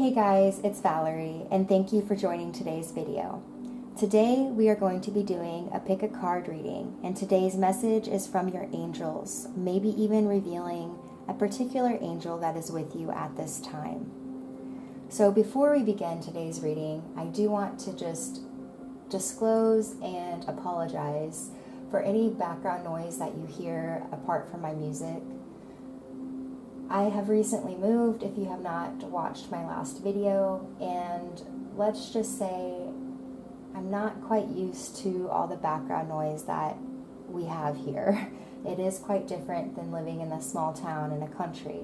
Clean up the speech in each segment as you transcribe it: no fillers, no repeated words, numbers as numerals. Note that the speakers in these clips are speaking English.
Hey guys, it's Valerie, and thank you for joining today's video. Today we are going to be doing a pick a card reading, and today's message is from your angels, maybe even revealing a particular angel that is with you at this time. So before we begin today's reading, I do want to just disclose and apologize for any background noise that you hear apart from my music. I have recently moved, if you have not watched my last video, and let's just say I'm not quite used to all the background noise that we have here. It is quite different than living in a small town in a country.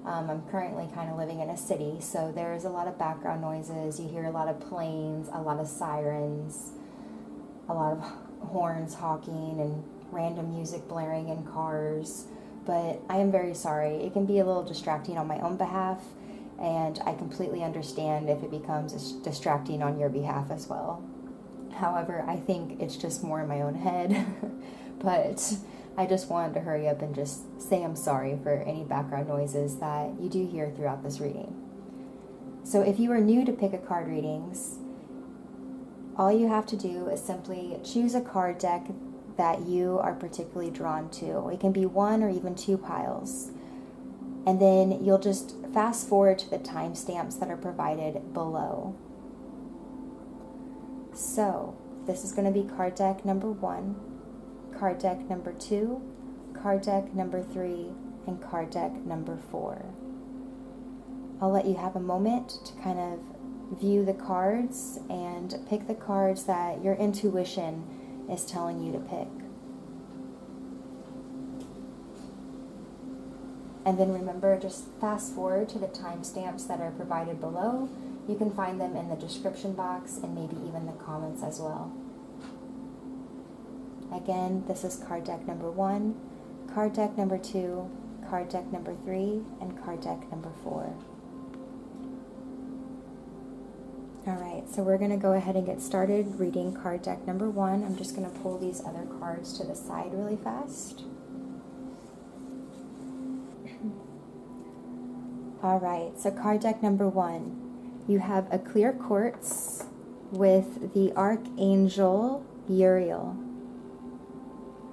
I'm currently kind of living in a city, so there's a lot of background noises. You hear a lot of planes, a lot of sirens, a lot of horns honking, and random music blaring in cars. But I am very sorry. It can be a little distracting on my own behalf, and I completely understand if it becomes distracting on your behalf as well. However, I think it's just more in my own head, but I just wanted to hurry up and just say I'm sorry for any background noises that you do hear throughout this reading. So if you are new to pick a card readings, all you have to do is simply choose a card deck that you are particularly drawn to. It can be one or even two piles. And then you'll just fast forward to the timestamps that are provided below. So this is going to be card deck number 1, card deck number 2, card deck number 3, and card deck number 4. I'll let you have a moment to kind of view the cards and pick the cards that your intuition is telling you to pick. And then remember, just fast forward to the timestamps that are provided below. You can find them in the description box and maybe even the comments as well. Again, this is card deck number 1, card deck number 2, card deck number 3, and card deck number 4. Alright, so we're going to go ahead and get started reading card deck number 1. I'm just going to pull these other cards to the side really fast. Alright, so card deck number 1. You have a clear quartz with the Archangel Uriel.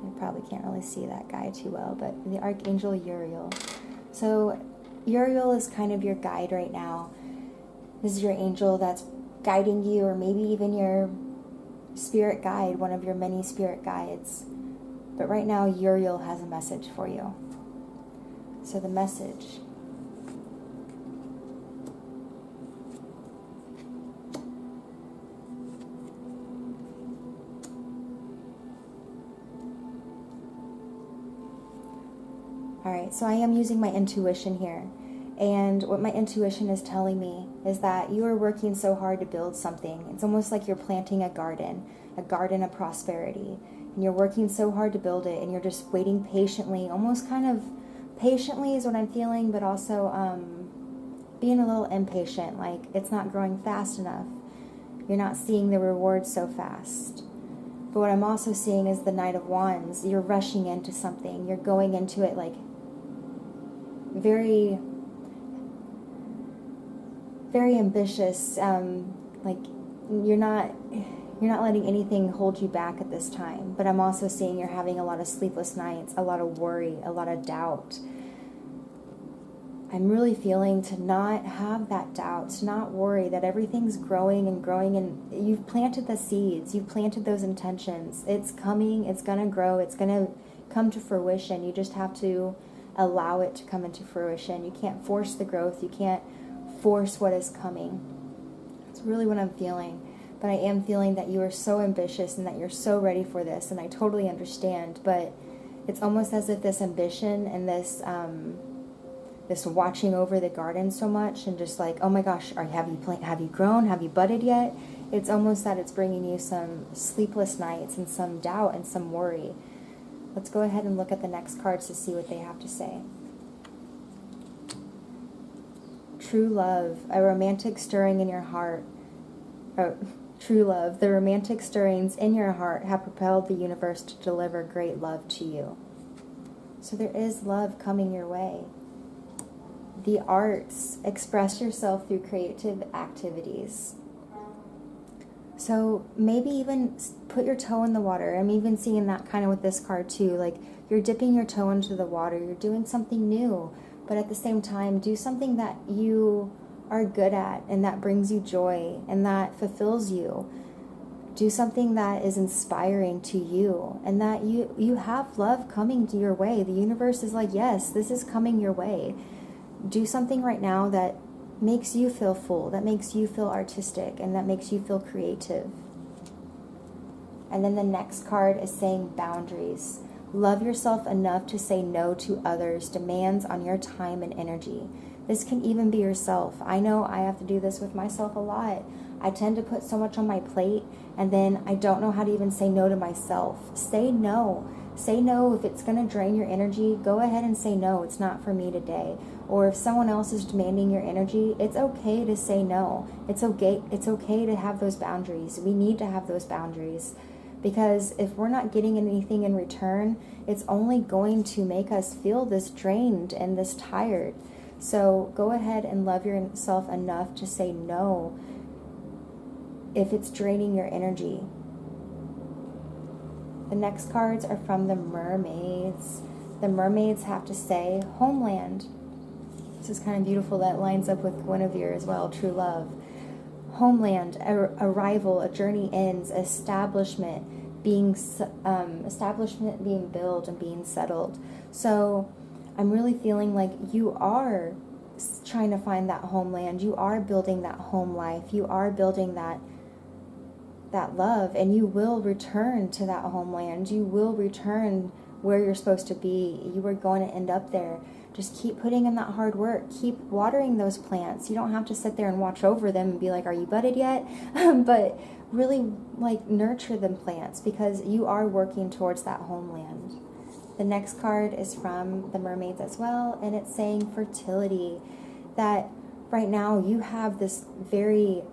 You probably can't really see that guy too well, but the Archangel Uriel. So Uriel is kind of your guide right now. This is your angel that's guiding you, or maybe even your spirit guide, one of your many spirit guides. But right now, Uriel has a message for you. So the message. Alright, so I am using my intuition here. And what my intuition is telling me is that you are working so hard to build something. It's almost like you're planting a garden of prosperity. And you're working so hard to build it, and you're just waiting patiently, almost kind of patiently is what I'm feeling, but also being a little impatient, like it's not growing fast enough. You're not seeing the rewards so fast. But what I'm also seeing is the Knight of Wands. You're rushing into something. You're going into it like very ambitious, like you're not letting anything hold you back at this time. But I'm also seeing you're having a lot of sleepless nights, a lot of worry, a lot of doubt. I'm really feeling to not have that doubt, to not worry, that everything's growing and growing, and you've planted the seeds, you've planted those intentions. It's coming, it's going to grow, it's going to come to fruition. You just have to allow it to come into fruition. You can't force the growth, you can't force what is coming. It's really what I'm feeling. But I am feeling that you are so ambitious and that you're so ready for this, and I totally understand. But it's almost as if this ambition and this watching over the garden so much, and just like, oh my gosh, have you grown? Have you budded yet? It's almost that it's bringing you some sleepless nights and some doubt and some worry. Let's go ahead and look at the next cards to see what they have to say. True love, a romantic stirring in your heart. True love, the romantic stirrings in your heart have propelled the universe to deliver great love to you. So there is love coming your way. the arts, express yourself through creative activities. So maybe even put your toe in the water. I'm even seeing that kind of with this card too. Like you're dipping your toe into the water. You're doing something new. But at the same time, do something that you are good at and that brings you joy and that fulfills you. Do something that is inspiring to you and that you have love coming to your way. The universe is like, yes, this is coming your way. Do something right now that makes you feel full, that makes you feel artistic, and that makes you feel creative. And then the next card is saying boundaries. Love yourself enough to say no to others' demands on your time and energy. This can even be yourself. I know I have to do this with myself a lot. I tend to put so much on my plate, and then I don't know how to even say no to myself. Say no. Say no. If it's going to drain your energy, go ahead and say no. It's not for me today. Or if someone else is demanding your energy, it's okay to say no. It's okay to have those boundaries. We need to have those boundaries. Because if we're not getting anything in return, it's only going to make us feel this drained and this tired. So go ahead and love yourself enough to say no if it's draining your energy. The next cards are from the mermaids. The mermaids have to say homeland. This is kind of beautiful. That lines up with Guinevere as well, true love. Homeland, arrival, a journey ends, establishment being built and being settled. So I'm really feeling like you are trying to find that homeland. You are building that home life. You are building that love, and you will return to that homeland. You will return where you're supposed to be. You are going to end up there. Just keep putting in that hard work. Keep watering those plants. You don't have to sit there and watch over them and be like, are you budded yet? But really nurture them plants, because you are working towards that homeland. The next card is from the mermaids as well, and it's saying fertility. That right now you have this very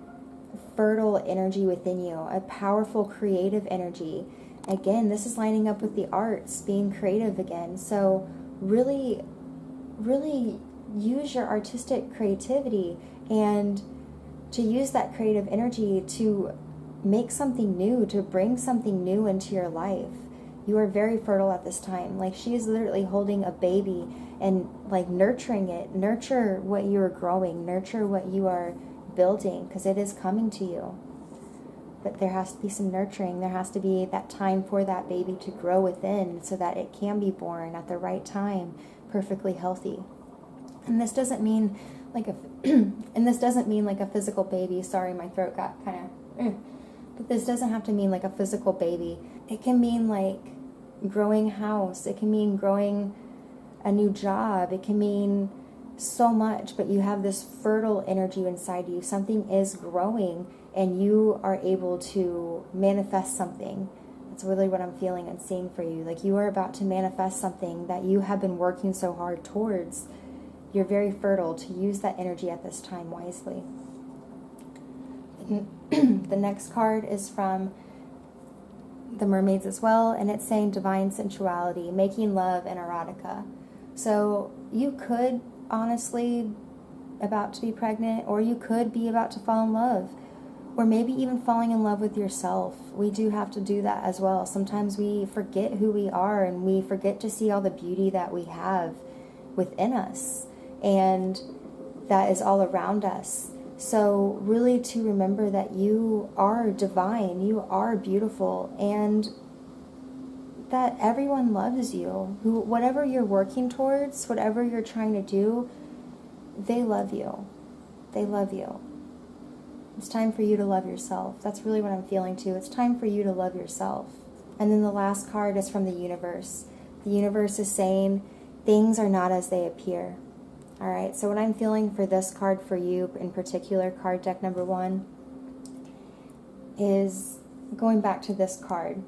fertile energy within you, a powerful creative energy. Again, this is lining up with the arts, being creative again. So really use your artistic creativity and to use that creative energy to make something new, to bring something new into your life. You are very fertile at this time. Like she is literally holding a baby and nurturing it. Nurture what you are growing. Nurture what you are building, because it is coming to you. But there has to be some nurturing. There has to be that time for that baby to grow within so that it can be born at the right time, perfectly healthy. And this doesn't mean like a physical baby. Sorry, my throat got kind of but this doesn't have to mean like a physical baby. It can mean like growing house. It can mean growing a new job. It can mean so much, but you have this fertile energy inside you. Something is growing and you are able to manifest something. That's really what I'm feeling and seeing for you. Like you are about to manifest something that you have been working so hard towards. You're very fertile to use that energy at this time wisely. The next card is from the mermaids as well, and it's saying divine sensuality, making love and erotica. So you could honestly about to be pregnant, or you could be about to fall in love, or maybe even falling in love with yourself. We do have to do that as well. Sometimes we forget who we are and we forget to see all the beauty that we have within us and that is all around us. So really to remember that you are divine, you are beautiful, and that everyone loves you. Whatever you're working towards, whatever you're trying to do, they love you. They love you. It's time for you to love yourself. That's really what I'm feeling too. It's time for you to love yourself. And then the last card is from the universe. The universe is saying things are not as they appear. All right, so what I'm feeling for this card for you in particular, card deck number 1, is going back to this card.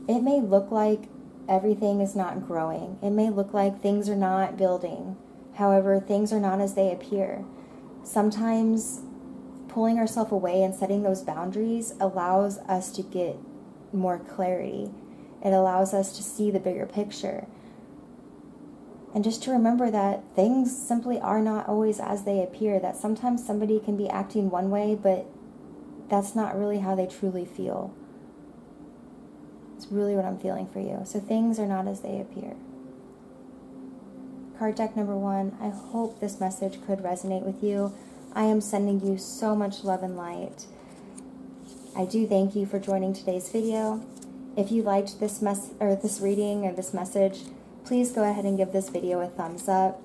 It may look like everything is not growing. It may look like things are not building. However, things are not as they appear. Sometimes pulling ourselves away and setting those boundaries allows us to get more clarity. It allows us to see the bigger picture. And just to remember that things simply are not always as they appear, that sometimes somebody can be acting one way, but that's not really how they truly feel. It's really what I'm feeling for you. So things are not as they appear. Card deck number 1, I hope this message could resonate with you. I am sending you so much love and light. I do thank you for joining today's video. If you liked this reading or this message, please go ahead and give this video a thumbs up.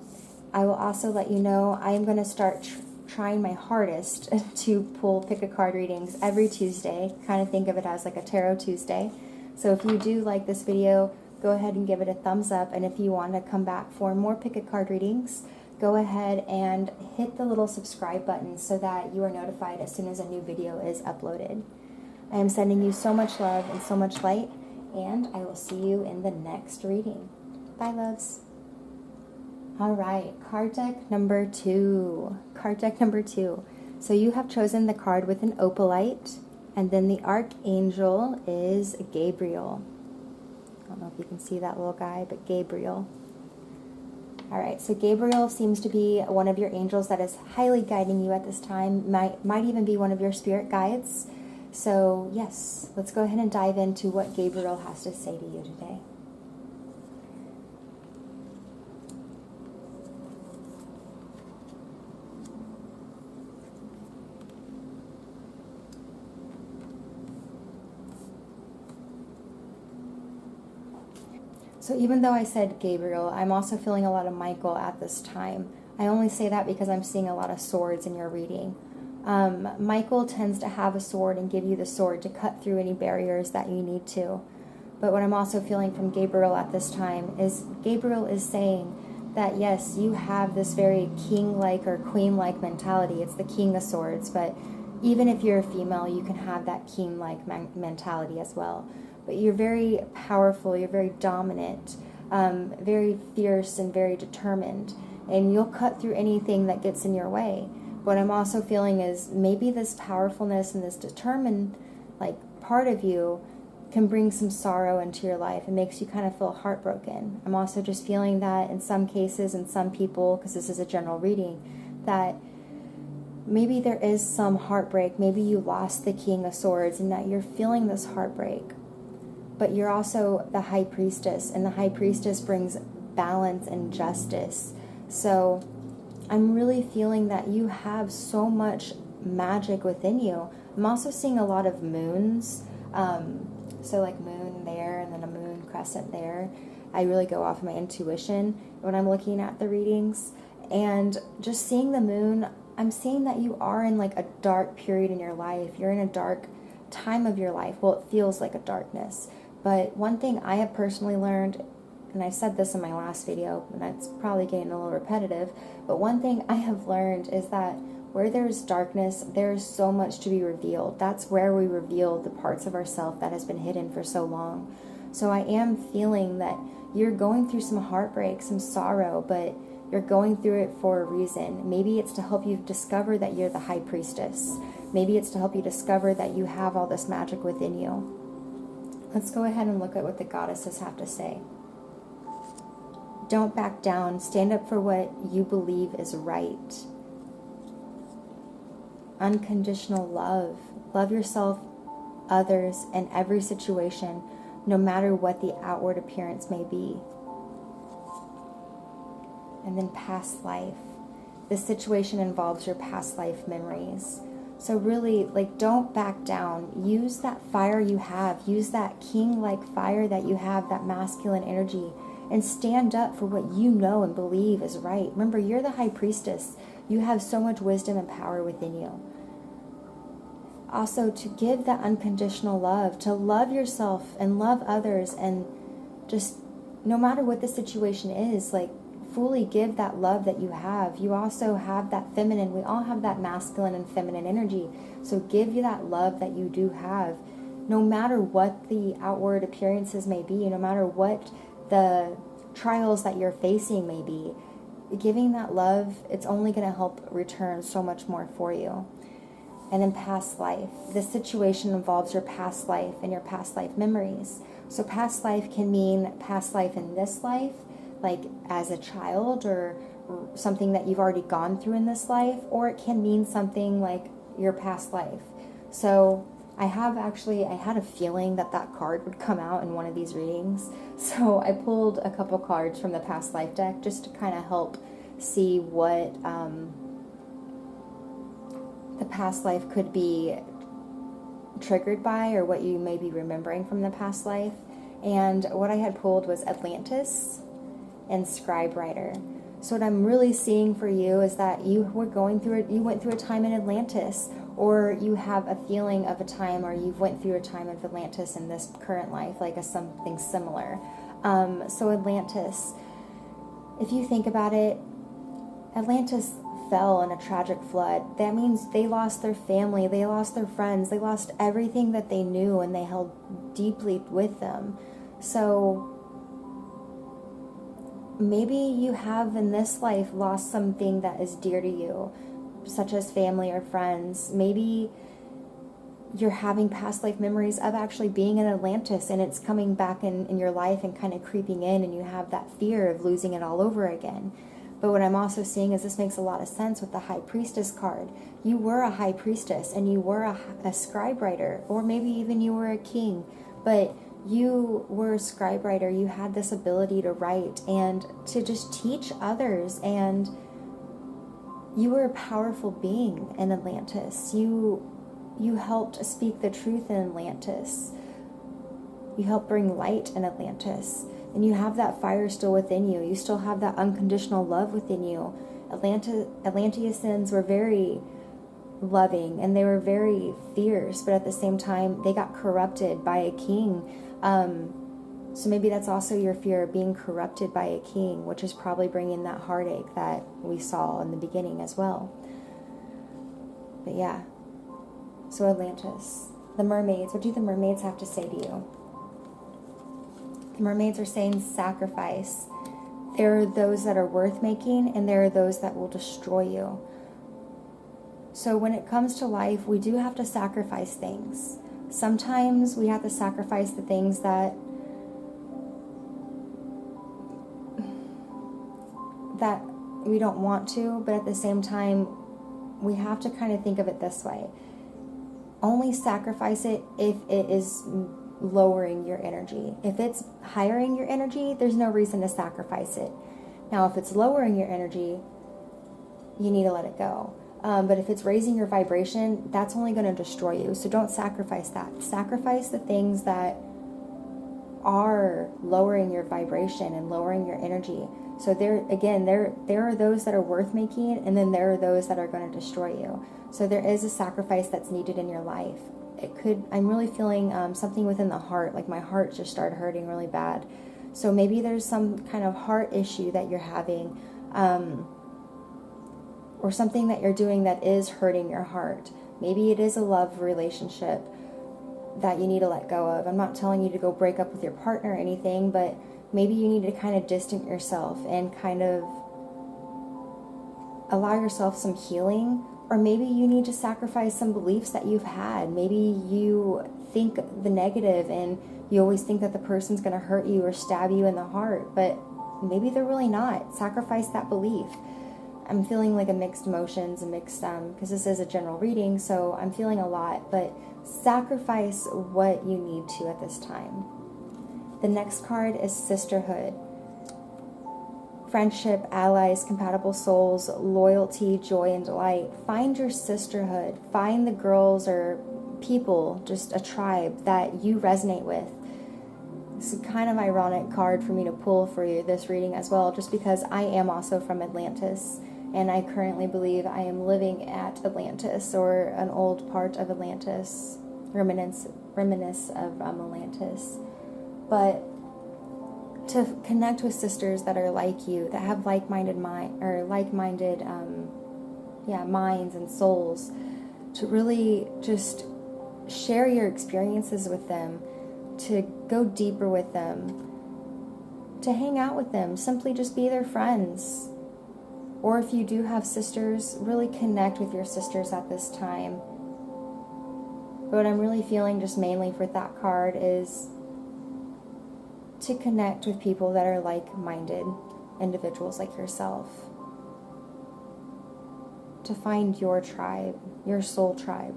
I will also let you know I am going to start trying my hardest to pull pick a card readings every Tuesday. Kind of think of it as like a Tarot Tuesday. So if you do like this video, go ahead and give it a thumbs up. And if you want to come back for more pick a card readings, go ahead and hit the little subscribe button so that you are notified as soon as a new video is uploaded. I am sending you so much love and so much light, and I will see you in the next reading. Bye, loves. All right, card deck number 2. Card deck number 2. So you have chosen the card with an opalite, and then the archangel is Gabriel. I don't know if you can see that little guy, but Gabriel. All right, so Gabriel seems to be one of your angels that is highly guiding you at this time, might even be one of your spirit guides. So yes, let's go ahead and dive into what Gabriel has to say to you today. So even though I said Gabriel, I'm also feeling a lot of Michael at this time. I only say that because I'm seeing a lot of swords in your reading. Michael tends to have a sword and give you the sword to cut through any barriers that you need to. But what I'm also feeling from Gabriel at this time is Gabriel is saying that yes, you have this very king-like or queen-like mentality. It's the King of Swords, but even if you're a female, you can have that king-like mentality as well. But you're very powerful, you're very dominant, very fierce and very determined. And you'll cut through anything that gets in your way. What I'm also feeling is maybe this powerfulness and this determined part of you can bring some sorrow into your life. It makes you kind of feel heartbroken. I'm also just feeling that in some cases, in some people, because this is a general reading, that maybe there is some heartbreak. Maybe you lost the King of Swords and that you're feeling this heartbreak. But you're also the High Priestess, and the High Priestess brings balance and justice. So I'm really feeling that you have so much magic within you. I'm also seeing a lot of moons. So like moon there and then a moon crescent there. I really go off my intuition when I'm looking at the readings. And just seeing the moon, I'm seeing that you are in like a dark period in your life. You're in a dark time of your life. Well, it feels like a darkness. But one thing I have personally learned, and I said this in my last video, and that's probably getting a little repetitive, but one thing I have learned is that where there's darkness, there's so much to be revealed. That's where we reveal the parts of ourselves that has been hidden for so long. So I am feeling that you're going through some heartbreak, some sorrow, but you're going through it for a reason. Maybe it's to help you discover that you're the High Priestess. Maybe it's to help you discover that you have all this magic within you. Let's go ahead and look at what the goddesses have to say. Don't back down. Stand up for what you believe is right. Unconditional love. Love yourself, others, and every situation, no matter what the outward appearance may be. And then past life. This situation involves your past life memories. So really, don't back down. Use that fire you have. Use that king-like fire that you have, that masculine energy, and stand up for what you know and believe is right. Remember, you're the High Priestess. You have so much wisdom and power within you. Also, to give that unconditional love, to love yourself and love others, and just no matter what the situation is, fully give that love that you have. You also have that feminine. We all have that masculine and feminine energy. So give you that love that you do have, no matter what the outward appearances may be, no matter what the trials that you're facing may be. Giving that love, it's only going to help return so much more for you. And then past life. This situation involves your past life and your past life memories. So past life can mean past life in this life. like as a child or something that you've already gone through in this life, or it can mean something like your past life. So I had a feeling that card would come out in one of these readings. So I pulled a couple cards from the past life deck just to kind of help see what the past life could be triggered by, or what you may be remembering from the past life. And what I had pulled was Atlantis and Scribewriter. So what I'm really seeing for you is that you went through a time in Atlantis, or you have a feeling of a time, or you've went through a time of Atlantis in this current life, like something similar. So Atlantis, if you think about it, Atlantis fell in a tragic flood. That means they lost their family, they lost their friends, they lost everything that they knew and they held deeply with them. So maybe you have in this life lost something that is dear to you, such as family or friends. Maybe you're having past life memories of actually being in Atlantis, and it's coming back in your life and kind of creeping in, and you have that fear of losing it all over again. But what I'm also seeing is this makes a lot of sense with the High Priestess card. You were a High Priestess, and you were a scribewriter, or maybe even you were a king, but you were a scribewriter. You had this ability to write and to just teach others, and you were a powerful being in Atlantis. You helped speak the truth in Atlantis. You helped bring light in Atlantis. And you have that fire still within you. You still have that unconditional love within you. Atlanteans were very loving, and they were very fierce, but at the same time, they got corrupted by a king. So maybe that's also your fear of being corrupted by a king, which is probably bringing that heartache that we saw in the beginning as well. But yeah. So Atlantis. The mermaids. What do the mermaids have to say to you? The mermaids are saying sacrifice. There are those that are worth making, and there are those that will destroy you. So when it comes to life, we do have to sacrifice things. Sometimes we have to sacrifice the things that we don't want to, but at the same time, we have to kind of think of it this way. Only sacrifice it if it is lowering your energy. If it's highering your energy, there's no reason to sacrifice it. Now, if it's lowering your energy, you need to let it go. But if it's raising your vibration, that's only going to destroy you. So don't sacrifice that. Sacrifice the things that are lowering your vibration and lowering your energy. So there are those that are worth making, and then there are those that are going to destroy you. So there is a sacrifice that's needed in your life. I'm really feeling something within the heart, like my heart just started hurting really bad. So maybe there's some kind of heart issue that you're having, or something that you're doing that is hurting your heart. Maybe it is a love relationship that you need to let go of. I'm not telling you to go break up with your partner or anything, but maybe you need to kind of distance yourself and kind of allow yourself some healing. Or maybe you need to sacrifice some beliefs that you've had. Maybe you think the negative and you always think that the person's going to hurt you or stab you in the heart, but maybe they're really not. Sacrifice that belief. I'm feeling like a mixed emotions, because this is a general reading, so I'm feeling a lot, but sacrifice what you need to at this time. The next card is Sisterhood. Friendship, allies, compatible souls, loyalty, joy, and delight. Find your sisterhood. Find the girls or people, just a tribe that you resonate with. It's a kind of ironic card for me to pull for you this reading as well, just because I am also from Atlantis, and I currently believe I am living at Atlantis, or an old part of Atlantis, reminisce of Atlantis. But to connect with sisters that are like you, that have like-minded minds and souls, to really just share your experiences with them, to go deeper with them, to hang out with them, simply just be their friends. Or if you do have sisters, really connect with your sisters at this time. But what I'm really feeling just mainly for that card is to connect with people that are like-minded individuals like yourself. To find your tribe, your soul tribe.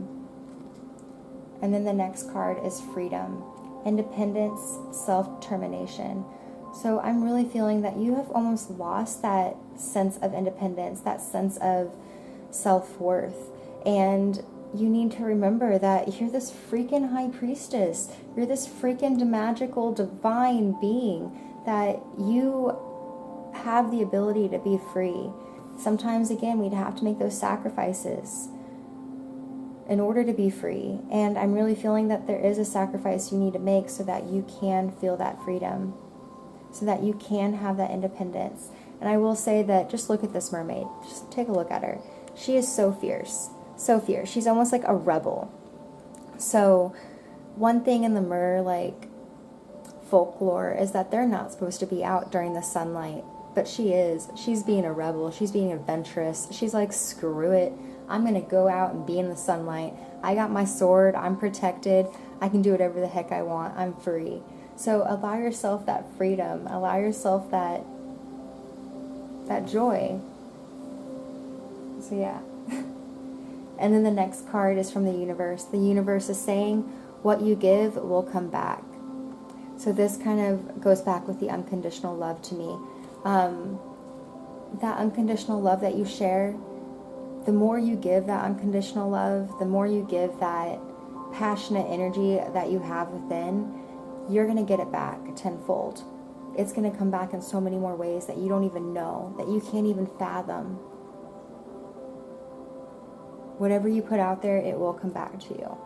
And then the next card is freedom, independence, self-determination. So I'm really feeling that you have almost lost that sense of independence, that sense of self-worth. And you need to remember that you're this freaking high priestess. You're this freaking magical, divine being, that you have the ability to be free. Sometimes, again, we'd have to make those sacrifices in order to be free. And I'm really feeling that there is a sacrifice you need to make so that you can feel that freedom, so that you can have that independence. And I will say that, just look at this mermaid. Just take a look at her. She is so fierce. So fierce. She's almost like a rebel. So one thing in the mer, like, folklore is that they're not supposed to be out during the sunlight. But she is. She's being a rebel. She's being adventurous. She's like, screw it. I'm going to go out and be in the sunlight. I got my sword. I'm protected. I can do whatever the heck I want. I'm free. So allow yourself that freedom. Allow yourself that joy. So yeah. And then the next card is from the universe. The universe is saying, what you give will come back. So this kind of goes back with the unconditional love to me. That unconditional love that you share, the more you give that unconditional love, the more you give that passionate energy that you have within, you're going to get it back tenfold. It's going to come back in so many more ways that you don't even know, that you can't even fathom. Whatever you put out there, it will come back to you.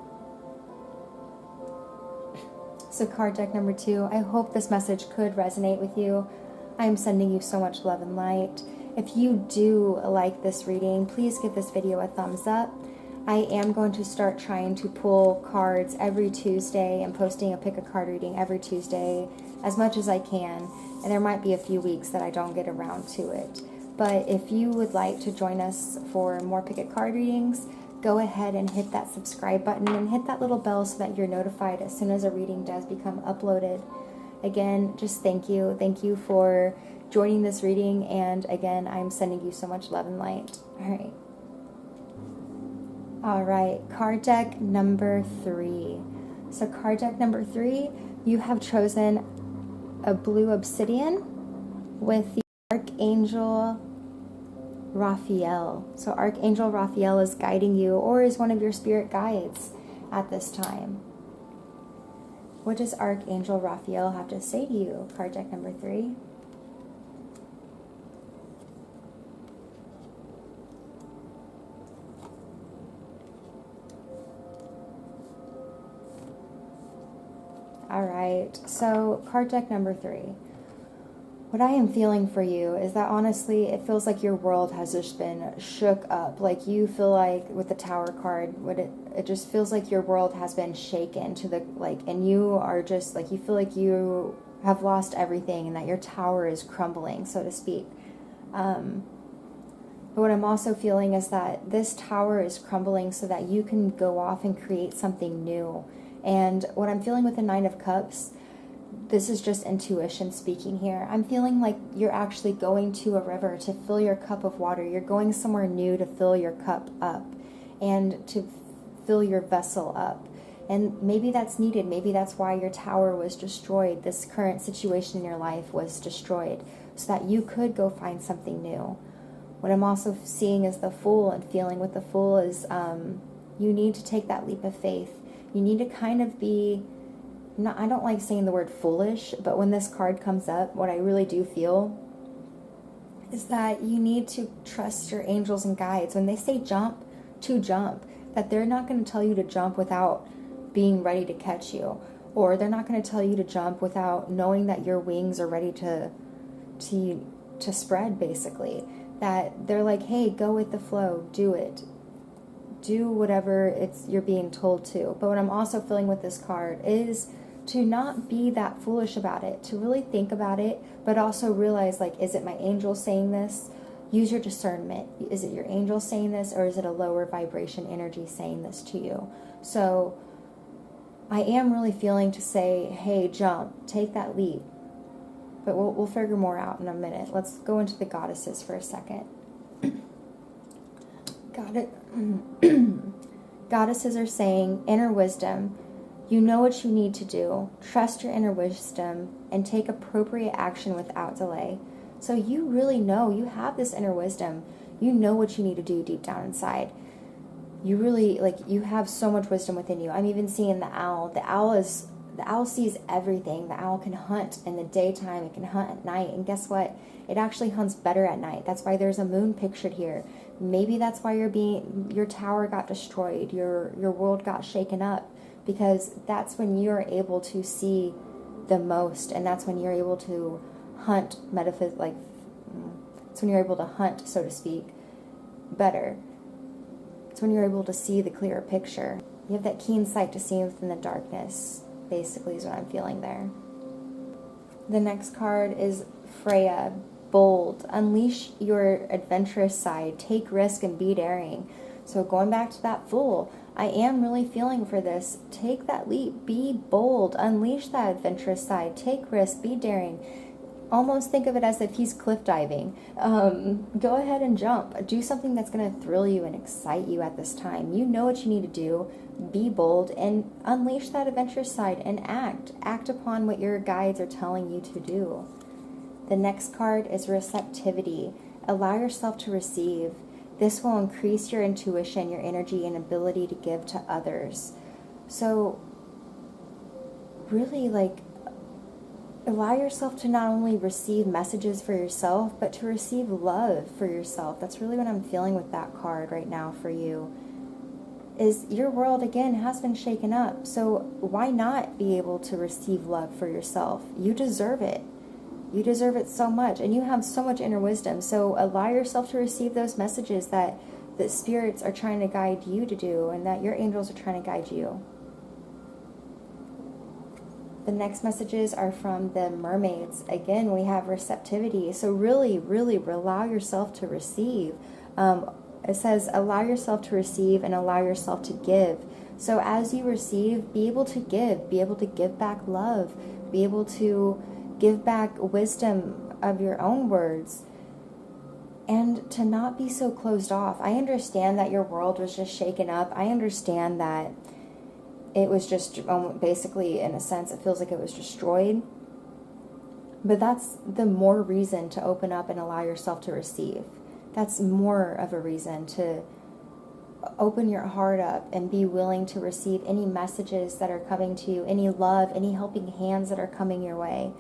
So card deck number 2, I hope this message could resonate with you. I am sending you so much love and light. If you do like this reading, please give this video a thumbs up. I am going to start trying to pull cards every Tuesday and posting a pick a card reading every Tuesday as much as I can. And there might be a few weeks that I don't get around to it. But if you would like to join us for more pick a card readings, go ahead and hit that subscribe button and hit that little bell so that you're notified as soon as a reading does become uploaded. Again, just thank you. Thank you for joining this reading. And again, I'm sending you so much love and light. All right. Card deck number 3. So card deck number 3, you have chosen a blue obsidian with the Archangel Raphael. So Archangel Raphael is guiding you, or is one of your spirit guides at this time. What does Archangel Raphael have to say to you? Card deck number 3. All right, so card deck number 3. What I am feeling for you is that honestly, it feels like your world has just been shook up. Like you feel like with the Tower card, it just feels like your world has been shaken to the, like, and you are just like, you feel like you have lost everything and that your tower is crumbling, so to speak. But what I'm also feeling is that this tower is crumbling so that you can go off and create something new. And what I'm feeling with the Nine of Cups, this is just intuition speaking here. I'm feeling like you're actually going to a river to fill your cup of water. You're going somewhere new to fill your cup up and to fill your vessel up. And maybe that's needed. Maybe that's why your tower was destroyed. This current situation in your life was destroyed so that you could go find something new. What I'm also seeing is the Fool, and feeling with the Fool is you need to take that leap of faith. You need to kind of be, I don't like saying the word foolish, but when this card comes up, what I really do feel is that you need to trust your angels and guides. When they say jump, to jump, that they're not going to tell you to jump without being ready to catch you, or they're not going to tell you to jump without knowing that your wings are ready to spread, basically. That they're like, hey, go with the flow, do it. Do whatever you're being told to. But what I'm also feeling with this card is to not be that foolish about it, to really think about it, but also realize, like, is it my angel saying this? Use your discernment. Is it your angel saying this, or is it a lower vibration energy saying this to you? So I am really feeling to say, hey, jump, take that leap. but we'll figure more out in a minute. Let's go into the goddesses for a second. Goddesses are saying, inner wisdom, you know what you need to do. Trust your inner wisdom and take appropriate action without delay. So you really know, you have this inner wisdom. You know what you need to do deep down inside. You really, you have so much wisdom within you. I'm even seeing the owl. The owl sees everything. The owl can hunt in the daytime. It can hunt at night. And guess what? It actually hunts better at night. That's why there's a moon pictured here. Maybe that's why your tower got destroyed. Your world got shaken up. Because that's when you're able to see the most. And that's when you're able to hunt it's when you're able to hunt, so to speak, better. It's when you're able to see the clearer picture. You have that keen sight to see within the darkness, basically, is what I'm feeling there. The next card is Freya, bold. Unleash your adventurous side. Take risk and be daring. So going back to that Fool, I am really feeling for this. Take that leap. Be bold. Unleash that adventurous side. Take risk. Be daring. Almost think of it as if he's cliff diving. Go ahead and jump. Do something that's going to thrill you and excite you at this time. You know what you need to do. Be bold and unleash that adventurous side and act. Act upon what your guides are telling you to do. The next card is receptivity. Allow yourself to receive. This will increase your intuition, your energy, and ability to give to others. So, really, allow yourself to not only receive messages for yourself, but to receive love for yourself. That's really what I'm feeling with that card right now for you. Is your world, again, has been shaken up. So why not be able to receive love for yourself? You deserve it. You deserve it so much. And you have so much inner wisdom. So allow yourself to receive those messages that the spirits are trying to guide you to do and that your angels are trying to guide you. The next messages are from the mermaids. Again, we have receptivity. So really, really allow yourself to receive. It says, allow yourself to receive and allow yourself to give. So as you receive, be able to give back love, be able to give back wisdom of your own words, and to not be so closed off. I understand that your world was just shaken up. I understand that it was just basically, in a sense, it feels like it was destroyed. But that's the more reason to open up and allow yourself to receive. That's more of a reason to open your heart up and be willing to receive any messages that are coming to you, any love, any helping hands that are coming your way.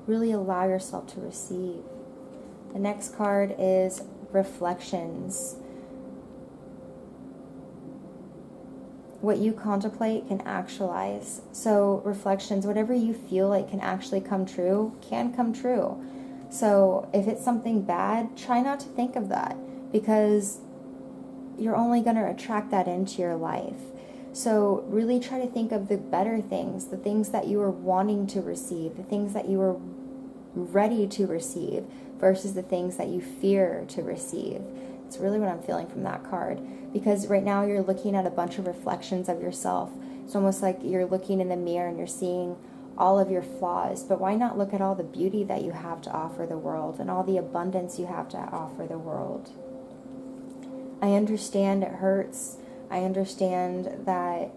Really allow yourself to receive. The next card is reflections. What you contemplate can actualize. So reflections, whatever you feel like can actually come true, can come true. So if it's something bad, try not to think of that, because you're only going to attract that into your life. So really try to think of the better things, the things that you are wanting to receive, the things that you are ready to receive versus the things that you fear to receive. It's really what I'm feeling from that card, because right now you're looking at a bunch of reflections of yourself. It's almost like you're looking in the mirror and you're seeing all of your flaws, but why not look at all the beauty that you have to offer the world and all the abundance you have to offer the world? I understand it hurts. I understand that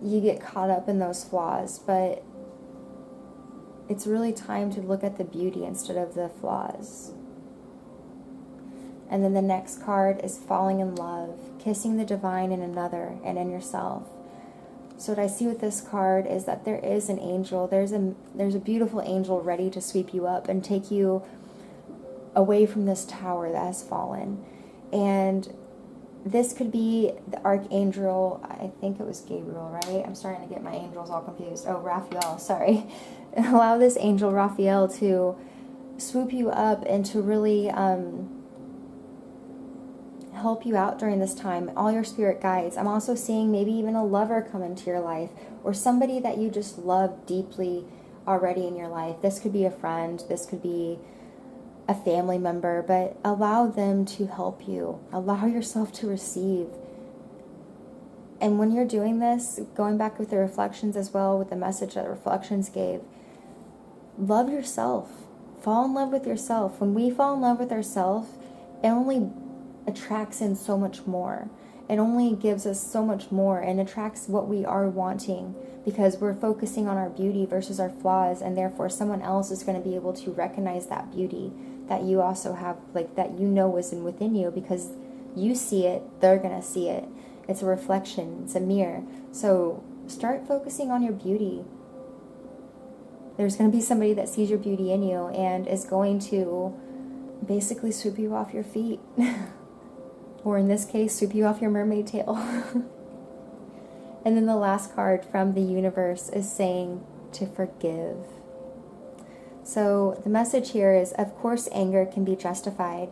you get caught up in those flaws, but it's really time to look at the beauty instead of the flaws. And then the next card is falling in love, kissing the divine in another and in yourself. So what I see with this card is that there is an angel. There's a beautiful angel ready to sweep you up and take you away from this tower that has fallen. And this could be the archangel, I think it was Gabriel, right? I'm starting to get my angels all confused. Oh, Raphael, sorry. Allow this angel, Raphael, to swoop you up and to really help you out during this time. All your spirit guides. I'm also seeing maybe even a lover come into your life, or somebody that you just love deeply already in your life. This could be a friend. This could be a family member, but allow them to help you. Allow yourself to receive. And when you're doing this, going back with the reflections as well, with the message that reflections gave, love yourself. Fall in love with yourself. When we fall in love with ourselves, it only attracts in so much more. It only gives us so much more and attracts what we are wanting, because we're focusing on our beauty versus our flaws, and therefore someone else is going to be able to recognize that beauty that you also have, like that you know is within you, because you see it, they're going to see it. It's a reflection, it's a mirror. So start focusing on your beauty. There's going to be somebody that sees your beauty in you and is going to basically sweep you off your feet. Or in this case, sweep you off your mermaid tail. And then the last card from the universe is saying to forgive. So the message here is, of course, anger can be justified,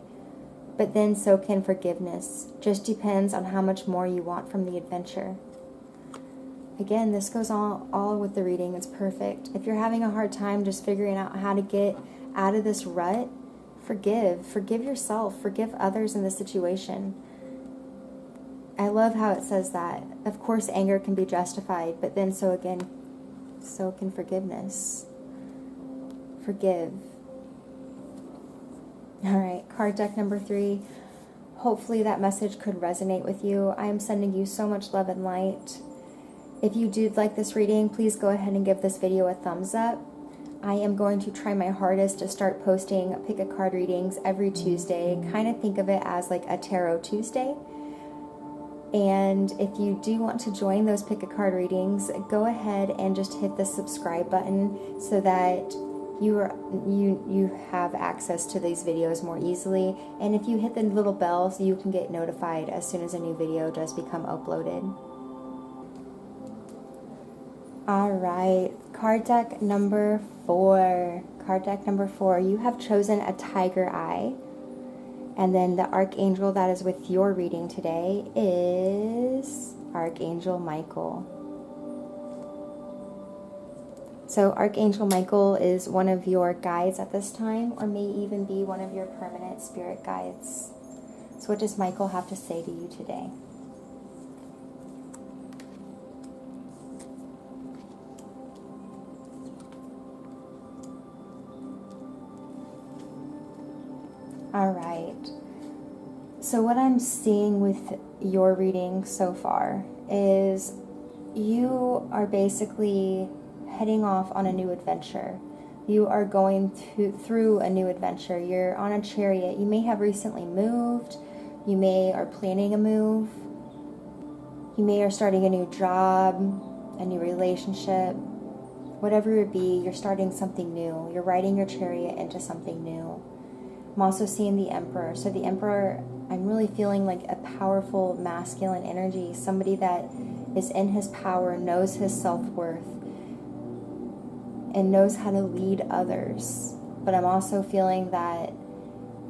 but then so can forgiveness. Just depends on how much more you want from the adventure. Again, this goes all with the reading. It's perfect. If you're having a hard time just figuring out how to get out of this rut, forgive. Forgive yourself. Forgive others in the situation. I love how it says that. Of course, anger can be justified, but then so can forgiveness. Forgive. All right, card deck number 3. Hopefully that message could resonate with you. I am sending you so much love and light. If you did like this reading, please go ahead and give this video a thumbs up. I am going to try my hardest to start posting pick a card readings every Tuesday. Kind of think of it as like a Tarot Tuesday. And if you do want to join those pick a card readings, go ahead and just hit the subscribe button so that you have access to these videos more easily. And if you hit the little bell, so you can get notified as soon as a new video does become uploaded. All right, card deck number 4. Card deck number 4, you have chosen a tiger eye. And then the archangel that is with your reading today is Archangel Michael. So Archangel Michael is one of your guides at this time, or may even be one of your permanent spirit guides. So what does Michael have to say to you today? All right. So what I'm seeing with your reading so far is you are basically heading off on a new adventure. You are going through a new adventure. You're on a chariot. You may have recently moved. You may are planning a move. You may are starting a new job, a new relationship. Whatever it be, you're starting something new. You're riding your chariot into something new. I'm also seeing the Emperor. So the Emperor, I'm really feeling like a powerful masculine energy. Somebody that is in his power, knows his self-worth, and knows how to lead others. But I'm also feeling that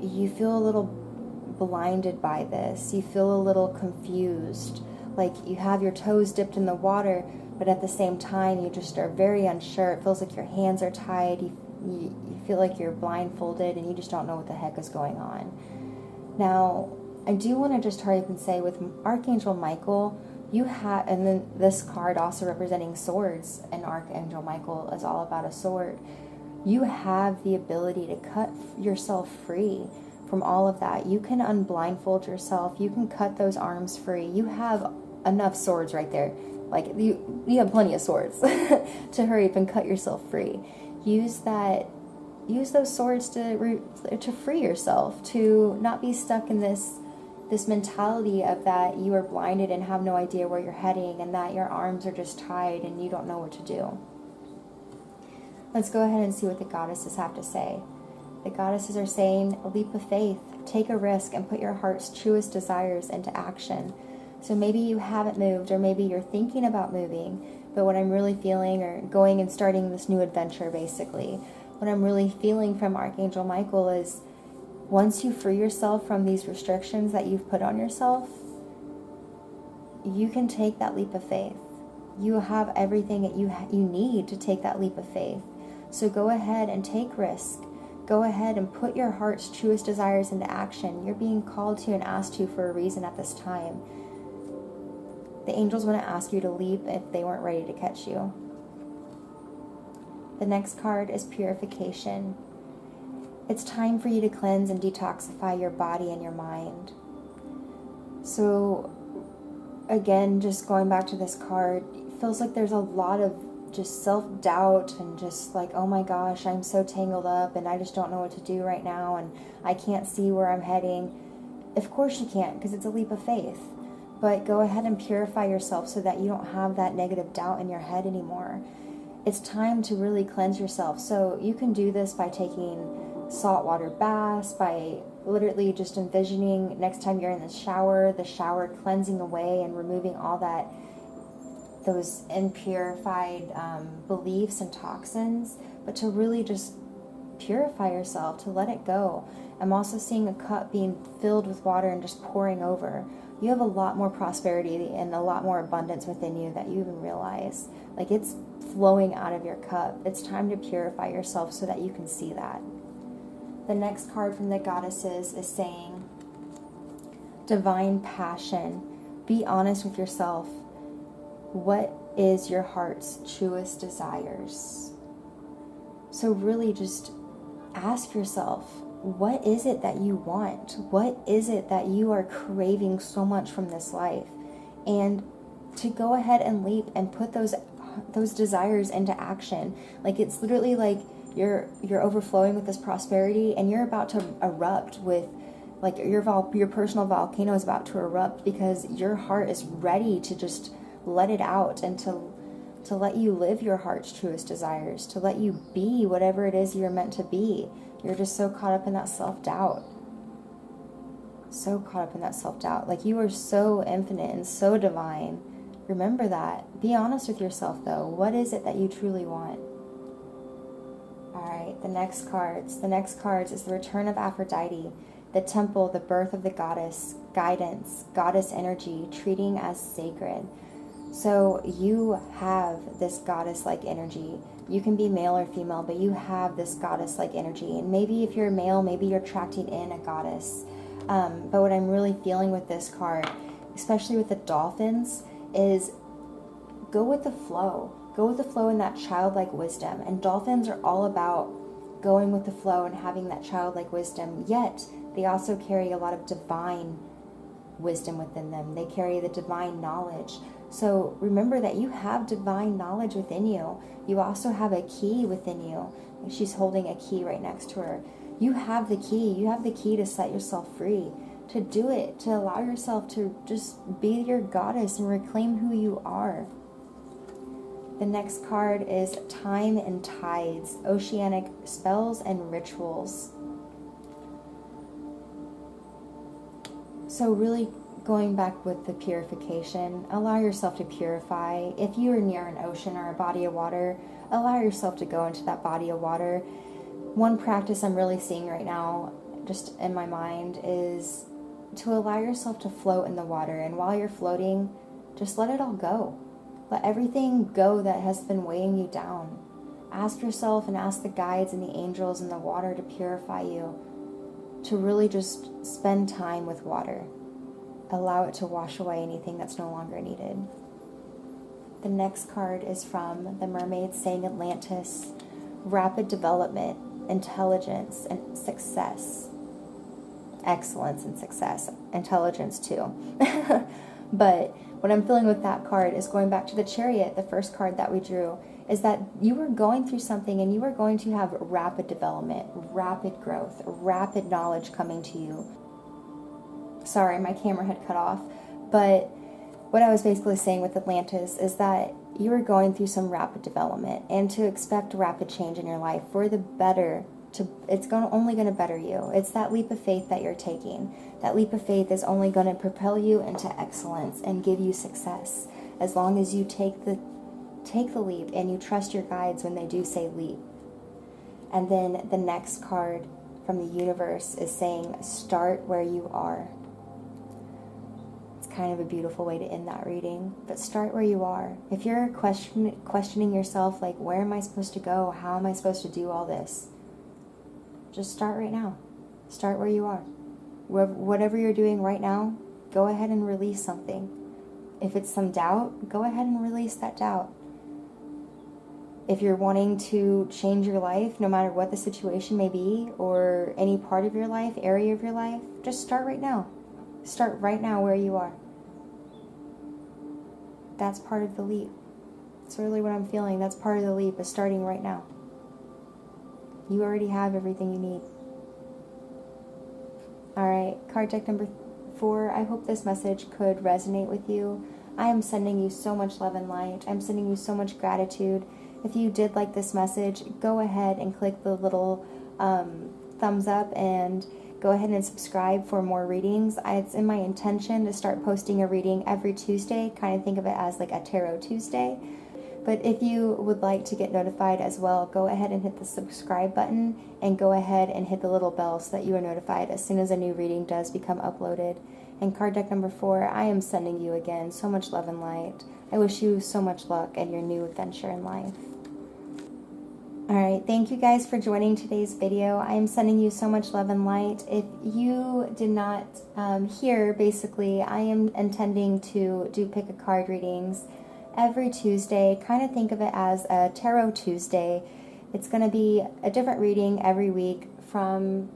you feel a little blinded by this. You feel a little confused. Like you have your toes dipped in the water, but at the same time you just are very unsure. It feels like your hands are tied. You feel like you're blindfolded and you just don't know what the heck is going on. Now, I do want to just hurry up and say with Archangel Michael, you have, and then this card also representing swords, and Archangel Michael is all about a sword. You have the ability to cut yourself free from all of that. You can unblindfold yourself. You can cut those arms free. You have enough swords right there. Like you have plenty of swords to hurry up and cut yourself free. Use those swords to free yourself, to not be stuck in this mentality of that you are blinded and have no idea where you're heading, and that your arms are just tied and you don't know what to do. Let's go ahead and see what the goddesses have to say. The goddesses are saying, a leap of faith, take a risk and put your heart's truest desires into action. So maybe you haven't moved, or maybe you're thinking about moving, but what I'm really feeling, or going and starting this new adventure basically, what I'm really feeling from Archangel Michael is once you free yourself from these restrictions that you've put on yourself, you can take that leap of faith. You have everything that you need to take that leap of faith. So go ahead and take risk. Go ahead and put your heart's truest desires into action. You're being called to and asked to for a reason at this time. The angels wouldn't ask you to leap if they weren't ready to catch you. The next card is purification. It's time for you to cleanse and detoxify your body and your mind. So again, just going back to this card, it feels like there's a lot of just self-doubt and just like, oh my gosh, I'm so tangled up and I just don't know what to do right now and I can't see where I'm heading. Of course you can't, because it's a leap of faith. But go ahead and purify yourself so that you don't have that negative doubt in your head anymore. It's time to really cleanse yourself. So you can do this by taking saltwater baths, by literally just envisioning next time you're in the shower cleansing away and removing all those impurified beliefs and toxins, but to really just purify yourself, to let it go. I'm also seeing a cup being filled with water and just pouring over. You have a lot more prosperity and a lot more abundance within you that you even realize. Like, it's flowing out of your cup. It's time to purify yourself so that you can see that. The next card from the goddesses is saying, divine passion. Be honest with yourself. What is your heart's truest desires? So really just ask yourself, what is it that you want? What is it that you are craving so much from this life? And to go ahead and leap and put those desires into action. Like, it's literally like you're overflowing with this prosperity and you're about to erupt with, like, your personal volcano is about to erupt because your heart is ready to just let it out and to let you live your heart's truest desires, to let you be whatever it is you're meant to be. You're just so caught up in that self-doubt. So caught up in that self-doubt. Like, you are so infinite and so divine. Remember that. Be honest with yourself, though. What is it that you truly want? All right, the next cards. The next cards is the return of Aphrodite, the temple, the birth of the goddess, guidance, goddess energy, treating as sacred. So you have this goddess-like energy. You can be male or female, but you have this goddess-like energy. And maybe if you're male, maybe you're attracting in a goddess. But what I'm really feeling with this card, especially with the dolphins, is go with the flow. Go with the flow in that childlike wisdom. And dolphins are all about going with the flow and having that childlike wisdom. Yet, they also carry a lot of divine wisdom within them. They carry the divine knowledge. So remember that you have divine knowledge within you. You also have a key within you. She's holding a key right next to her. You have the key. You have the key to set yourself free, to do it, to allow yourself to just be your goddess and reclaim who you are. The next card is Time and Tides, Oceanic Spells and Rituals. So really going back with the purification, allow yourself to purify. If you are near an ocean or a body of water, allow yourself to go into that body of water. One practice I'm really seeing right now, just in my mind, is to allow yourself to float in the water. And while you're floating, just let it all go. Let everything go that has been weighing you down. Ask yourself and ask the guides and the angels in the water to purify you, to really just spend time with water. Allow it to wash away anything that's no longer needed. The next card is from the mermaid saying Atlantis, rapid development, intelligence, and success. Excellence and success. Intelligence too. But what I'm feeling with that card is going back to the Chariot, the first card that we drew, is that you are going through something and you are going to have rapid development, rapid growth, rapid knowledge coming to you. Sorry, my camera had cut off. But what I was basically saying with Atlantis is that you are going through some rapid development, and to expect rapid change in your life for the better. Only going to better you. It's that leap of faith that you're taking. That leap of faith is only going to propel you into excellence and give you success, as long as you take the leap and you trust your guides when they do say leap. And then the next card from the universe is saying start where you are. It's kind of a beautiful way to end that reading, but start where you are. If you're questioning yourself, like, where am I supposed to go? How am I supposed to do all this? Just start right now. Start where you are. Whatever you're doing right now, go ahead and release something. If it's some doubt, go ahead and release that doubt. If you're wanting to change your life, no matter what the situation may be, or any part of your life, area of your life, just start right now. Start right now where you are. That's part of the leap. That's really what I'm feeling. That's part of the leap, is starting right now. You already have everything you need. Alright, card deck number 4. I hope this message could resonate with you. I am sending you so much love and light. I'm sending you so much gratitude. If you did like this message, go ahead and click the little thumbs up and go ahead and subscribe for more readings. It's in my intention to start posting a reading every Tuesday. Kind of think of it as like a Tarot Tuesday. But if you would like to get notified as well, go ahead and hit the subscribe button and go ahead and hit the little bell so that you are notified as soon as a new reading does become uploaded. And card deck number 4, I am sending you again so much love and light. I wish you so much luck in your new adventure in life. Alright, thank you guys for joining today's video. I am sending you so much love and light. If you did not hear, basically, I am intending to do pick a card readings every Tuesday. Kind of think of it as a Tarot Tuesday. It's going to be a different reading every week from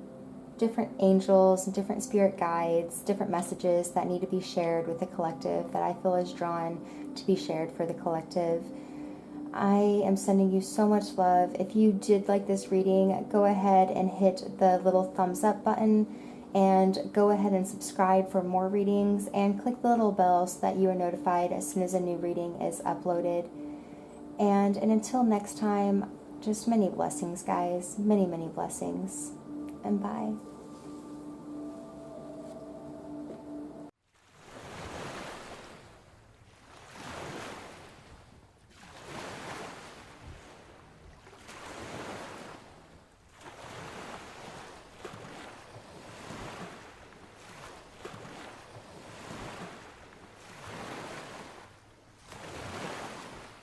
different angels and different spirit guides, different messages that need to be shared with the collective that I feel is drawn to be shared for the collective. I am sending you so much love. If you did like this reading, go ahead and hit the little thumbs up button and go ahead and subscribe for more readings and click the little bell so that you are notified as soon as a new reading is uploaded. And until next time, just many blessings, guys. Many, many blessings. And bye.